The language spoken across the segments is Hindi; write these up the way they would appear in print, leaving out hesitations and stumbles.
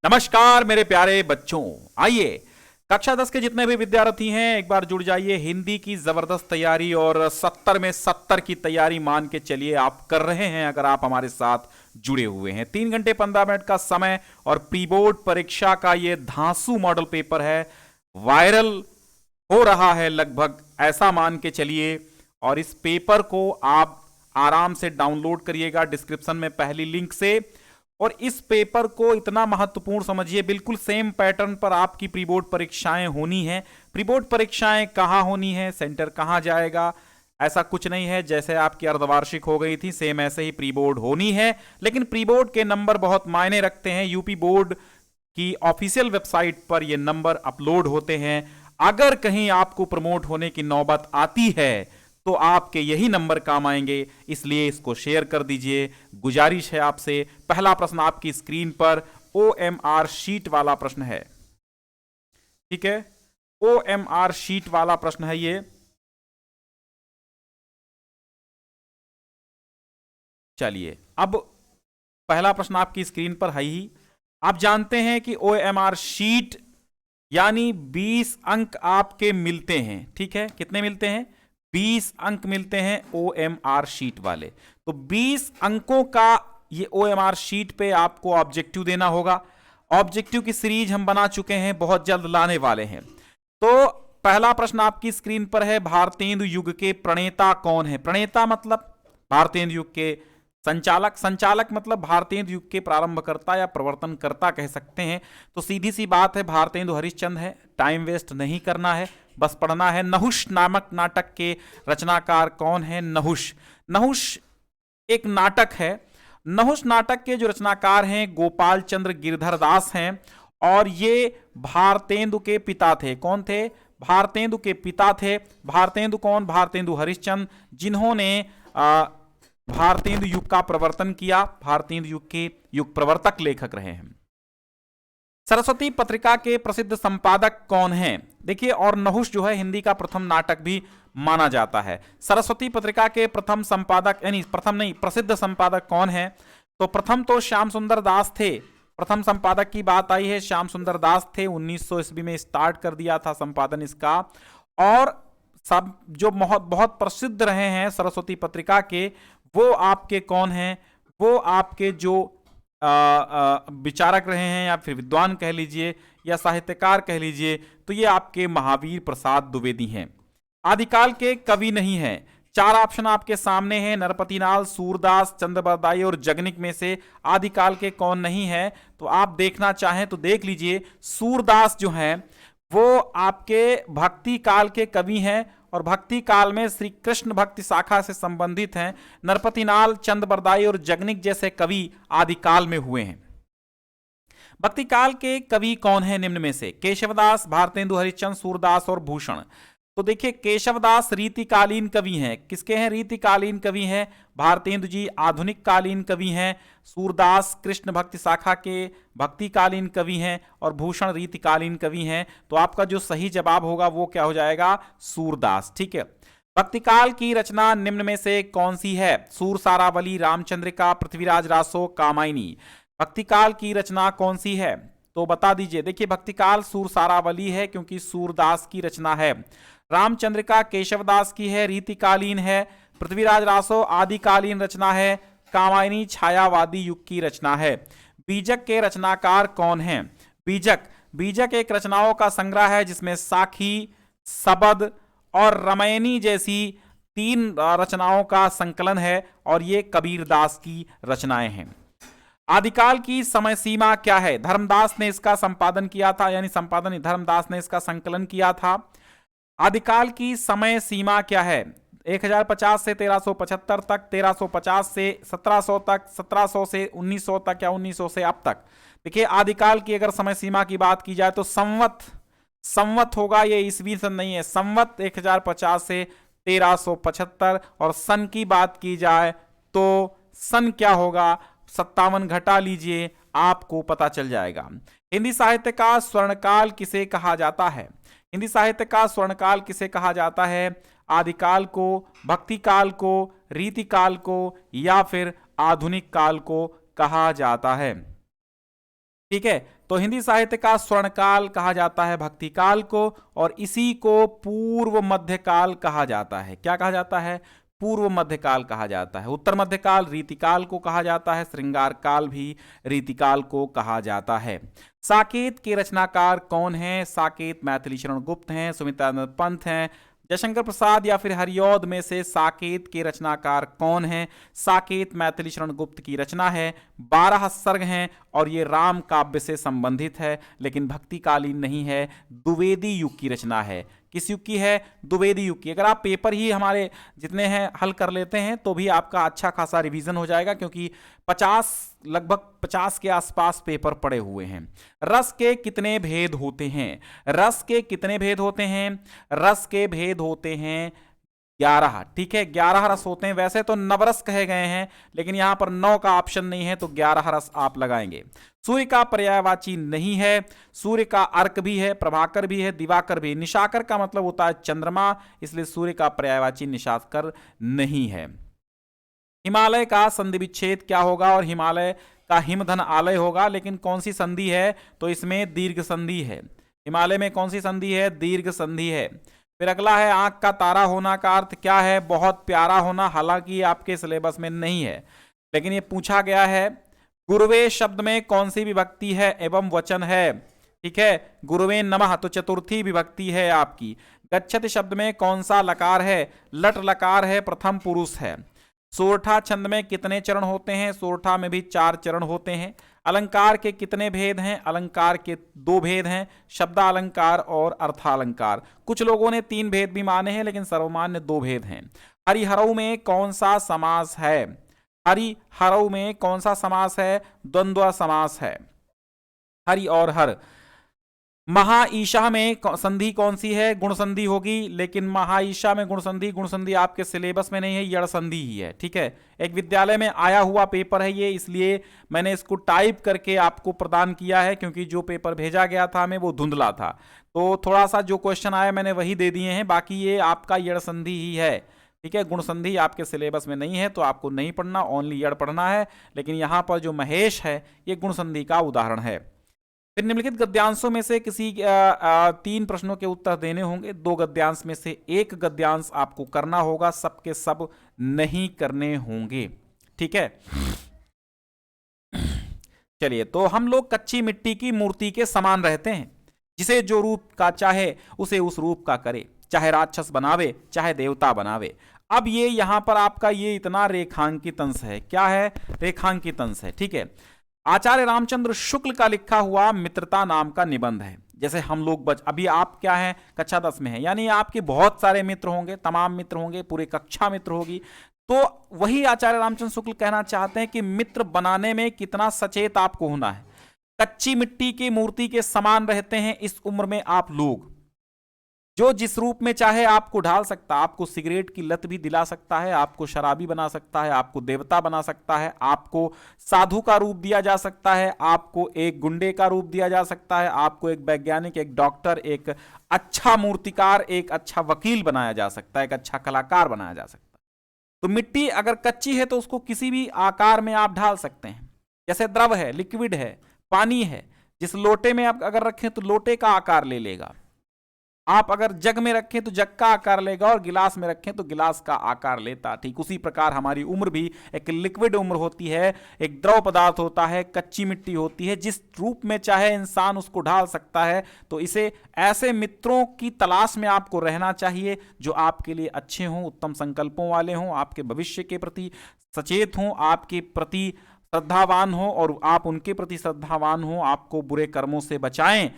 नमस्कार मेरे प्यारे बच्चों, आइए कक्षा 10 के जितने भी विद्यार्थी हैं एक बार जुड़ जाइए। हिंदी की जबरदस्त तैयारी और 70 में 70 की तैयारी मान के चलिए आप कर रहे हैं अगर आप हमारे साथ जुड़े हुए हैं। 3 घंटे 15 मिनट का समय और प्री बोर्ड परीक्षा का ये धांसू मॉडल पेपर है, वायरल हो रहा है लगभग, ऐसा मान के चलिए। और इस पेपर को आप आराम से डाउनलोड करिएगा डिस्क्रिप्शन में पहली लिंक से। और इस पेपर को इतना महत्वपूर्ण समझिए, बिल्कुल सेम पैटर्न पर आपकी प्री बोर्ड परीक्षाएं होनी है। प्री बोर्ड परीक्षाएं कहाँ होनी है, सेंटर कहाँ जाएगा, ऐसा कुछ नहीं है। जैसे आपकी अर्धवार्षिक हो गई थी सेम ऐसे ही प्री बोर्ड होनी है, लेकिन प्री बोर्ड के नंबर बहुत मायने रखते हैं। यूपी बोर्ड की ऑफिशियल वेबसाइट पर ये नंबर अपलोड होते हैं। अगर कहीं आपको प्रमोट होने की नौबत आती है तो आपके यही नंबर काम आएंगे, इसलिए इसको शेयर कर दीजिए। गुजारिश है आपसे। पहला प्रश्न आपकी स्क्रीन पर OMR शीट वाला प्रश्न है, ठीक है। OMR शीट वाला प्रश्न है ये। चलिए, अब पहला प्रश्न आपकी स्क्रीन पर है ही। आप जानते हैं कि OMR शीट यानी 20 अंक आपके मिलते हैं, ठीक है। कितने मिलते हैं? 20 अंक मिलते हैं OMR शीट वाले। तो 20 अंकों का ये OMR शीट पे आपको ऑब्जेक्टिव देना होगा। ऑब्जेक्टिव की सीरीज हम बना चुके हैं, बहुत जल्द लाने वाले हैं। तो पहला प्रश्न आपकी स्क्रीन पर है, भारतेंदु युग के प्रणेता कौन है? प्रणेता मतलब भारतेंदु युग के संचालक, संचालक मतलब भारतेंदु युग के प्रारंभकर्ता या प्रवर्तनकर्ता कह सकते हैं। तो सीधी सी बात है, भारतेंदु हरिश्चंद्र है। टाइम वेस्ट नहीं करना है, बस पढ़ना है। नहुष नामक नाटक के रचनाकार कौन है? नहुष। नहुष एक नाटक है। नहुष नाटक के जो रचनाकार हैं गोपाल चंद्र गिरधर दास हैं, और ये भारतेंदु के पिता थे। कौन थे? भारतेंदु के पिता थे। भारतेंदु कौन? भारतेंदु हरिश्चंद्र, जिन्होंने भारतेंदु युग का प्रवर्तन किया। भारतेंदु युग के युग प्रवर्तक लेखक रहे हैं। सरस्वती पत्रिका के प्रसिद्ध संपादक कौन हैं? देखिए, और नहुष जो है हिंदी का प्रथम नाटक भी माना जाता है। सरस्वती पत्रिका के प्रथम संपादक, यानी प्रथम नहीं, प्रसिद्ध संपादक कौन है? तो प्रथम तो श्याम सुंदर दास थे। प्रथम संपादक की बात आई है, श्याम सुंदर दास थे। 1900 ईस्वी में स्टार्ट कर दिया था संपादन इसका। और सब जो बहुत प्रसिद्ध रहे हैं सरस्वती पत्रिका के, वो आपके कौन हैं? वो आपके जो विचारक रहे हैं, या फिर विद्वान कह लीजिए या साहित्यकार कह लीजिए, तो ये आपके महावीर प्रसाद द्विवेदी हैं। आदिकाल के कवि नहीं हैं। 4 ऑप्शन आपके सामने हैं, नरपतिनाल, सूरदास, चंद्रबरदाई और जगनिक में से आदिकाल के कौन नहीं है? तो आप देखना चाहें तो देख लीजिए। सूरदास जो हैं वो आपके भक्ति काल के कवि हैं, और भक्ति काल में श्री कृष्ण भक्ति शाखा से संबंधित हैं। नरपतिनाल, चंद्रबरदाई और जगनिक जैसे कवि आदिकाल में हुए हैं। भक्ति काल के कवि कौन है निम्न में से? केशवदास, भारतेंदु हरिश्चंद्र, सूरदास और भूषण। तो देखिए, केशवदास रीतिकालीन कवि हैं। किसके हैं? रीतिकालीन कवि हैं। भारतेंदु जी आधुनिक कालीन कवि हैं। सूरदास कृष्ण भक्ति शाखा के भक्तिकालीन कवि हैं, और भूषण रीतिकालीन कवि हैं। तो आपका जो सही जवाब होगा वो क्या हो जाएगा? सूरदास, ठीक है। भक्तिकाल की रचना निम्न में से कौन सी है? सूरसारावली, रामचंद्रिका, पृथ्वीराज रासो, कामायनी। भक्तिकाल की रचना कौन सी है? तो बता दीजिए। देखिए, भक्तिकाल सूरसारावली है क्योंकि सूरदास की रचना है। रामचंद्रिका केशवदास की है, रीतिकालीन है। पृथ्वीराज रासो आदिकालीन रचना है। कामायनी छायावादी युग की रचना है। बीजक के रचनाकार कौन हैं? बीजक एक रचनाओं का संग्रह है जिसमें साखी, सबद और रामायणी जैसी 3 रचनाओं का संकलन है, और ये कबीरदास की रचनाएं हैं। आदिकाल की समय सीमा क्या है? धर्मदास ने इसका संपादन किया था, यानी संपादन धर्मदास ने इसका संकलन किया था। आदिकाल की समय सीमा क्या है? 1050 से 1375 तक, 1350 से 1700 तक, 1700 से 1900 तक, या 1900 से अब तक। देखिए, आदिकाल की अगर समय सीमा की बात की जाए तो संवत होगा, ये ईस्वी सन नहीं है। संवत 1050 से 1375, और सन की बात की जाए तो सन क्या होगा? 57 घटा लीजिए, आपको पता चल जाएगा। हिंदी साहित्य का स्वर्णकाल किसे कहा जाता है? हिंदी साहित्य का स्वर्णकाल किसे कहा जाता है? आदिकाल को, भक्ति काल को, रीतिकाल को, या फिर आधुनिक काल को कहा जाता है? ठीक है। तो हिंदी साहित्य का स्वर्णकाल कहा जाता है भक्ति काल को, और इसी को पूर्व मध्यकाल कहा जाता है। क्या कहा जाता है? पूर्व मध्यकाल कहा जाता है। उत्तर मध्यकाल रीतिकाल को कहा जाता है, श्रृंगार काल भी रीतिकाल को कहा जाता है। साकेत के रचनाकार कौन हैं? साकेत मैथिली शरण गुप्त हैं, सुमित्रानंद पंत हैं, जयशंकर प्रसाद या फिर हरिऔध में से साकेत के रचनाकार कौन हैं? साकेत मैथिली शरण गुप्त की रचना है, 12 सर्ग हैं और ये राम काव्य से संबंधित है, लेकिन भक्तिकालीन नहीं है, द्विवेदी युग की रचना है। किस युग की है? द्विवेदी युग की। अगर आप पेपर ही हमारे जितने हैं हल कर लेते हैं तो भी आपका अच्छा खासा रिवीजन हो जाएगा, क्योंकि 50 लगभग 50 के आसपास पेपर पड़े हुए हैं। रस के कितने भेद होते हैं? रस के कितने भेद होते हैं? रस के भेद होते हैं 11। ठीक है, 11 रस होते हैं। वैसे तो नवरस कहे गए हैं, लेकिन यहां पर 9 का ऑप्शन नहीं है, तो 11 रस आप लगाएंगे। सूर्य का पर्यायवाची नहीं है। सूर्य का अर्क भी है, प्रभाकर भी है, दिवाकर भी। निशाकर का मतलब होता है चंद्रमा, इसलिए सूर्य का पर्यायवाची निशाकर नहीं है। हिमालय का संधि विच्छेद क्या होगा? और हिमालय का हिमधन आलय होगा, लेकिन कौन सी संधि है? तो इसमें दीर्घ संधि है। हिमालय में कौन सी संधि है? दीर्घ संधि है। फिर अगला है आंख का तारा होना का अर्थ क्या है? बहुत प्यारा होना। हालांकि आपके सिलेबस में नहीं है, लेकिन ये पूछा गया है। गुरुवे शब्द में कौन सी विभक्ति है एवं वचन है? ठीक है, गुरुवे नमः, तो चतुर्थी विभक्ति है आपकी। गच्छति शब्द में कौन सा लकार है? लट लकार है, प्रथम पुरुष है। सोरठा छंद में कितने चरण होते हैं? सोरठा में भी 4 चरण होते हैं। अलंकार के कितने भेद हैं? अलंकार के 2 भेद हैं, शब्दालंकार और अर्थालंकार। कुछ लोगों ने 3 भेद भी माने हैं, लेकिन सर्वमान्य 2 भेद हैं। हरिहरऊ में कौन सा समास है? हरिहरऊ में कौन सा समास है? द्वंद्व समास है, हरि और हर। महाईशा में संधि कौन सी है? गुण संधि होगी, लेकिन महाईशा में गुण संधि आपके सिलेबस में नहीं है, यड़ संधि ही है। ठीक है, एक विद्यालय में आया हुआ पेपर है ये, इसलिए मैंने इसको टाइप करके आपको प्रदान किया है, क्योंकि जो पेपर भेजा गया था हमें वो धुंधला था, तो थोड़ा सा जो क्वेश्चन आया मैंने वही दे दिए हैं। बाकी ये आपका यड़ संधि ही है। ठीक है, गुण संधि आपके सिलेबस में नहीं है, तो आपको नहीं पढ़ना, ओनली यड़ पढ़ना है। लेकिन यहाँ पर जो महेश है ये गुण संधि का उदाहरण है। फिर निम्नलिखित गद्यांशों में से किसी 3 प्रश्नों के उत्तर देने होंगे। 2 गद्यांश में से 1 गद्यांश आपको करना होगा, सबके सब नहीं करने होंगे। ठीक है, चलिए। तो हम लोग कच्ची मिट्टी की मूर्ति के समान रहते हैं, जिसे जो रूप का चाहे उसे उस रूप का करे, चाहे राक्षस बनावे चाहे देवता बनावे। अब ये यहां पर आपका ये इतना रेखांकित अंश है। क्या है? रेखांकित अंश है। ठीक है, आचार्य रामचंद्र शुक्ल का लिखा हुआ मित्रता नाम का निबंध है। जैसे हम लोग अभी आप क्या हैं? कक्षा 10 में हैं, यानी आपके बहुत सारे मित्र होंगे, तमाम मित्र होंगे, पूरी कक्षा मित्र होगी। तो वही आचार्य रामचंद्र शुक्ल कहना चाहते हैं कि मित्र बनाने में कितना सचेत आपको होना है। कच्ची मिट्टी की मूर्ति के समान रहते हैं इस उम्र में आप लोग। जो जिस रूप में चाहे आपको ढाल सकता है, आपको सिगरेट की लत भी दिला सकता है, आपको शराबी बना सकता है, आपको देवता बना सकता है, आपको साधु का रूप दिया जा सकता है, आपको एक गुंडे का रूप दिया जा सकता है, आपको एक वैज्ञानिक, एक डॉक्टर, एक अच्छा मूर्तिकार, एक अच्छा वकील बनाया जा सकता है, एक अच्छा कलाकार बनाया जा सकता है। तो मिट्टी अगर कच्ची है तो उसको किसी भी आकार में आप ढाल सकते हैं। जैसे द्रव है, लिक्विड है, पानी है, जिस लोटे में आप अगर रखें तो लोटे का आकार ले लेगा, आप अगर जग में रखें तो जग का आकार लेगा, और गिलास में रखें तो गिलास का आकार लेता। ठीक उसी प्रकार हमारी उम्र भी एक लिक्विड उम्र होती है, एक द्रव पदार्थ होता है, कच्ची मिट्टी होती है, जिस रूप में चाहे इंसान उसको ढाल सकता है। तो इसे ऐसे मित्रों की तलाश में आपको रहना चाहिए जो आपके लिए अच्छे हों, उत्तम संकल्पों वाले हों, आपके भविष्य के प्रति सचेत हों, आपके प्रति श्रद्धावान हों और आप उनके प्रति श्रद्धावान हों, आपको बुरे कर्मों से बचाएं,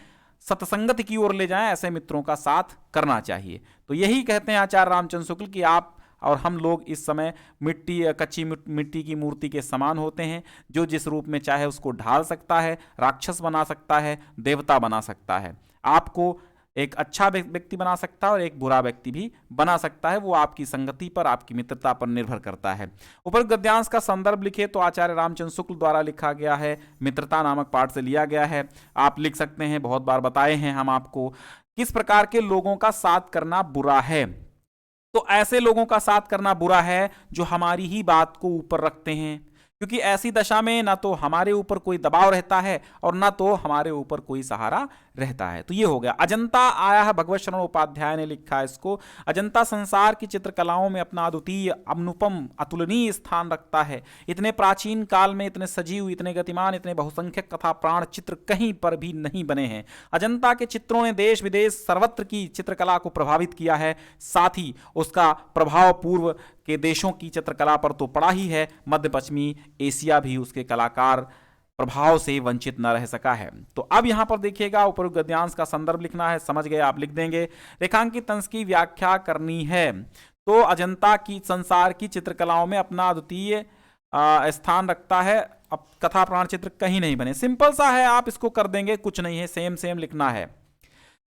सत्संगत की ओर ले जाएं। ऐसे मित्रों का साथ करना चाहिए। तो यही कहते हैं आचार्य रामचंद्र शुक्ल कि आप और हम लोग इस समय कच्ची मिट्टी की मूर्ति के समान होते हैं। जो जिस रूप में चाहे उसको ढाल सकता है, राक्षस बना सकता है, देवता बना सकता है, आपको एक अच्छा व्यक्ति बना सकता है और एक बुरा व्यक्ति भी बना सकता है। वो आपकी संगति पर, आपकी मित्रता पर निर्भर करता है। ऊपर गद्यांश का संदर्भ लिखे तो आचार्य रामचंद्र शुक्ल द्वारा लिखा गया है, मित्रता नामक पाठ से लिया गया है। आप लिख सकते हैं, बहुत बार बताए हैं हम आपको, किस प्रकार के लोगों का साथ करना बुरा है। तो ऐसे लोगों का साथ करना बुरा है जो हमारी ही बात को ऊपर रखते हैं, क्योंकि ऐसी दशा में ना तो हमारे ऊपर कोई दबाव रहता है और ना तो हमारे ऊपर कोई सहारा रहता है। तो ये हो गया। अजंता आया है, भगवत शरण उपाध्याय ने लिखा है इसको। अजंता संसार की चित्रकलाओं में अपना अद्वितीय, अनुपम, अतुलनीय स्थान रखता है। इतने प्राचीन काल में इतने सजीव, इतने गतिमान, इतने बहुसंख्यक कथा प्राण चित्र कहीं पर भी नहीं बने हैं। अजंता के चित्रों ने देश विदेश सर्वत्र की चित्रकला को प्रभावित किया है, साथ ही उसका प्रभाव पूर्व के देशों की चित्रकला पर तो पड़ा ही है, मध्य पश्चिमी एशिया भी उसके कलाकार प्रभाव से वंचित न रह सका है। तो अब यहां पर देखिएगा, उपरोक्त गद्यांश का संदर्भ लिखना है, समझ गए आप लिख देंगे। रेखांकित अंश की व्याख्या करनी है। तो अजंता की संसार की चित्रकलाओं में अपना अद्वितीय स्थान रखता है। अब कथा प्राण चित्र कहीं नहीं बने, सिंपल सा है, आप इसको कर देंगे, कुछ नहीं है, सेम सेम लिखना है।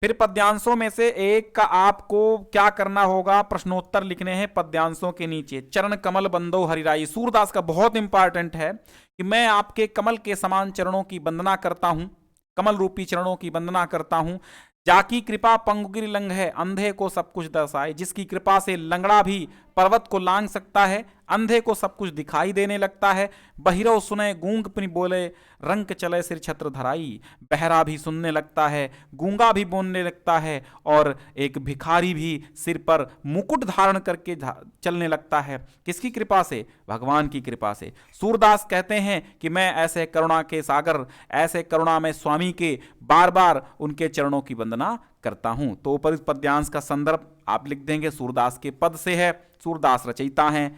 फिर पद्यांशों में से एक का आपको क्या करना होगा, प्रश्नोत्तर लिखने हैं पद्यांशों के नीचे। चरण कमल बंदो हरिराई, सूरदास का बहुत इंपॉर्टेंट है कि मैं आपके कमल के समान चरणों की वंदना करता हूं, कमल रूपी चरणों की वंदना करता हूं। जाकी कृपा पंगुगिर लंघ है, अंधे को सब कुछ दर्शाए। जिसकी कृपा से लंगड़ा भी पर्वत को लांघ सकता है, अंधे को सब कुछ दिखाई देने लगता है। बहिरव सुने गूंग पिन बोले, रंक चले सिर छत्र धराई। बहरा भी सुनने लगता है, गूंगा भी बोलने लगता है, और एक भिखारी भी सिर पर मुकुट धारण करके चलने लगता है। किसकी कृपा से? भगवान की कृपा से। सूरदास कहते हैं कि मैं ऐसे करुणा के सागर, ऐसे करुणा में स्वामी के बार बार उनके चरणों की वंदना करता हूं। तो ऊपर इस पद्यांश का संदर्भ आप लिख देंगे, सूरदास के पद से है, सूरदास रचयिता हैं।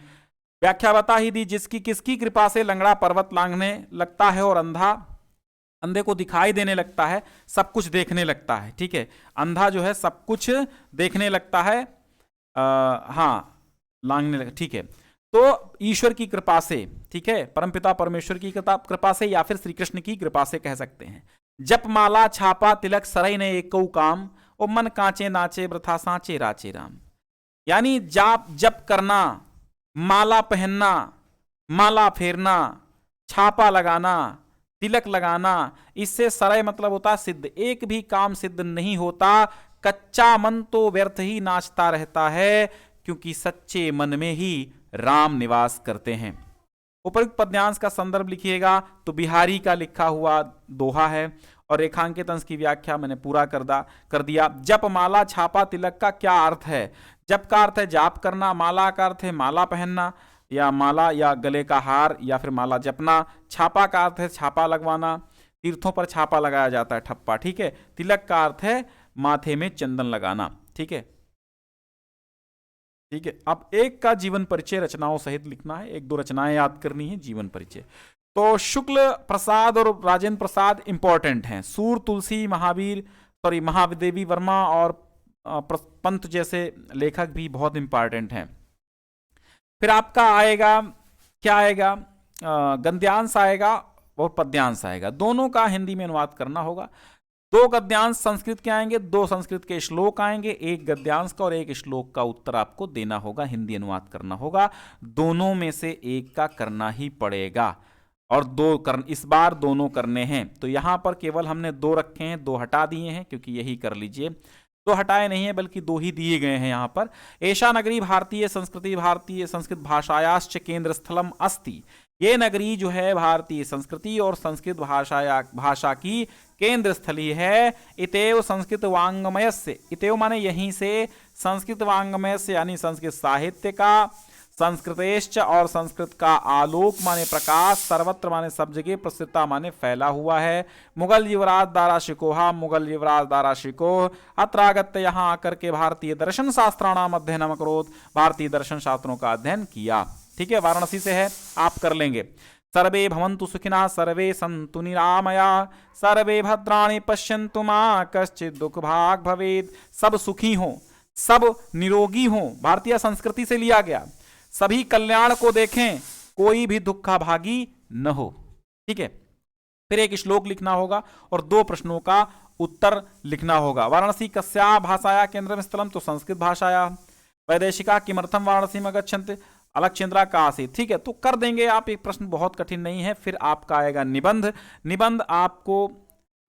व्याख्या बता ही दी, जिसकी किसकी कृपा से लंगड़ा पर्वत लांघने लगता है और अंधे को दिखाई देने लगता है, सब कुछ देखने लगता है। ठीक है, अंधा जो है सब कुछ देखने लगता है, हाँ लांघने लग, ठीक है। तो ईश्वर की कृपा से, ठीक है, परमपिता परमेश्वर की कृपा से, या फिर श्री कृष्ण की कृपा से कह सकते हैं। जप माला छापा तिलक सरई ने एको काम, ओ मन कांचे नाचे वृथा सांचे राचे राम। यानी जाप जप करना, माला पहनना, माला फेरना, छापा लगाना, तिलक लगाना, इससे सरय मतलब होता सिद्ध। एक भी काम सिद्ध नहीं होता, कच्चा मन तो व्यर्थ ही नाचता रहता है, क्योंकि सच्चे मन में ही राम निवास करते हैं। उपयुक्त पद्यांश का संदर्भ लिखिएगा तो बिहारी का लिखा हुआ दोहा है, और रेखांकित अंश की व्याख्या मैंने पूरा कर दिया। जप माला छापा तिलक का क्या अर्थ है? जप का अर्थ है जाप करना, माला का अर्थ है माला पहनना, या माला या गले का हार, या फिर माला जपना। छापा का अर्थ है छापा लगवाना, तीर्थों पर छापा लगाया जाता है, ठप्पा, ठीक है। तिलक का अर्थ है माथे में चंदन लगाना, ठीक है। ठीक है, अब एक का जीवन परिचय रचनाओं सहित लिखना है, एक दो रचनाएं याद करनी है, जीवन परिचय। तो शुक्ल प्रसाद और राजेंद्र प्रसाद इंपॉर्टेंट हैं। सूर तुलसी महादेवी वर्मा और पंत जैसे लेखक भी बहुत इंपॉर्टेंट हैं। फिर आपका आएगा, क्या आएगा, गद्यांश आएगा और पद्यांश आएगा, दोनों का हिंदी में अनुवाद करना होगा। दो गद्यांश संस्कृत के आएंगे, दो संस्कृत के श्लोक आएंगे, एक गद्यांश का और एक श्लोक का उत्तर आपको देना होगा, हिंदी अनुवाद करना होगा। दोनों में से एक का करना ही पड़ेगा, और इस बार दोनों करने हैं। तो यहां पर केवल हमने दो रखे हैं, दो हटा दिए हैं, क्योंकि यही कर लीजिए। दो हटाए नहीं है, बल्कि दो ही दिए गए हैं यहां पर। एषा नगरी भारतीय संस्कृति भारतीय संस्कृत भाषायाश्च केंद्र स्थलम अस्ति। ये नगरी जो है भारतीय संस्कृति और संस्कृत भाषा की केंद्र स्थली है। इतेव संस्कृत वांग्मय से, इतेव माने यहीं से, संस्कृत वांग्मय से यानी संस्कृत साहित्य का, संस्कृतेश्च और संस्कृत का आलोक माने प्रकाश, सर्वत्र माने सब जगह, प्रसिद्धता माने फैला हुआ है। मुगल युवराज दारा शिकोहा, मुगल युवराज दारा शिकोह अत्रागत्य, यहाँ आकर के भारतीय दर्शन शास्त्राणाम अध्ययनम अकरोत्, भारतीय दर्शन शास्त्रों का अध्ययन किया। ठीक है, वाराणसी से है, आप कर लेंगे। सर्वे भवन्तु सुखिनः, सर्वे सन्तु निरामया, सर्वे भद्राणि पश्यन्तु मा कश्चित् दुःख भाग् भवेत्। सब सुखी हों, सब निरोगी हों, भारतीय संस्कृति से लिया गया। सभी कल्याण को देखें, कोई भी दुखभागी न हो। ठीक है, फिर एक श्लोक लिखना होगा और दो प्रश्नों का उत्तर लिखना होगा। वाराणसी कस्या भाषाया केंद्रम स्थलम, तो संस्कृत भाषाया। वैदेशिका किमर्थम वाराणसी में गच्छन्ति, अलक्षेंद्रा का आसीत्। ठीक है, तो कर देंगे आप, एक प्रश्न बहुत कठिन नहीं है। फिर आपका आएगा निबंध। निबंध आपको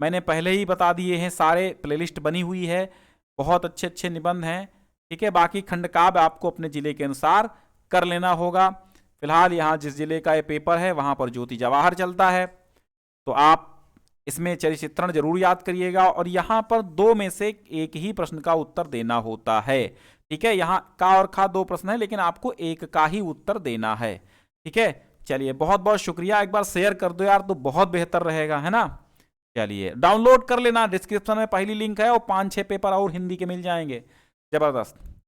मैंने पहले ही बता दिए हैं, सारे प्लेलिस्ट बनी हुई है, बहुत अच्छे अच्छे निबंध हैं। ठीक है, बाकी खंड काव्य आपको अपने जिले के अनुसार कर लेना होगा। फिलहाल यहाँ जिस जिले का ये पेपर है वहाँ पर ज्योति जवाहर चलता है, तो आप इसमें चरित्र चित्रण जरूर याद करिएगा। और यहाँ पर 2 में से एक ही प्रश्न का उत्तर देना होता है, ठीक है। यहाँ का और खा 2 प्रश्न है, लेकिन आपको एक का ही उत्तर देना है, ठीक है। चलिए, बहुत बहुत शुक्रिया, एक बार शेयर कर दो यार तो बहुत बेहतर रहेगा, है ना। चलिए, डाउनलोड कर लेना, डिस्क्रिप्शन में पहली लिंक है, और 5-6 पेपर और हिंदी के मिल जाएंगे, जबरदस्त।